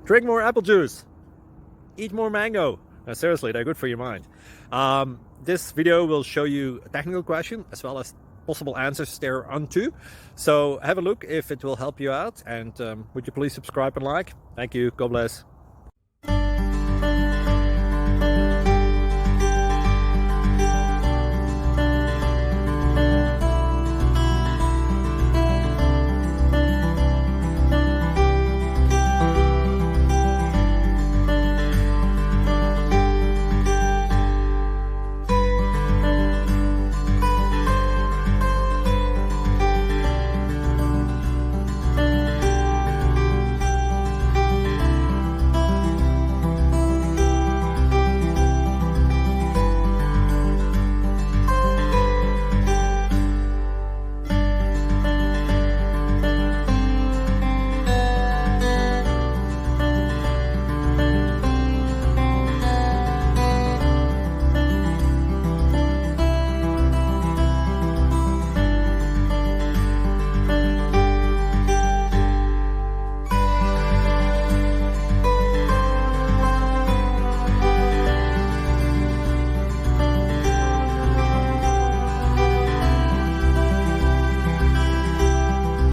Drink more apple juice. Eat more mango. Seriously, they're good for your mind. This video will show you a technical question as well as possible answers thereunto. So have a look if it will help you out, and would you please subscribe and like? Thank you. God bless.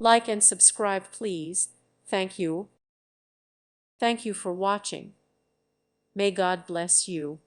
Like and subscribe, please. Thank you. Thank you for watching. May God bless you.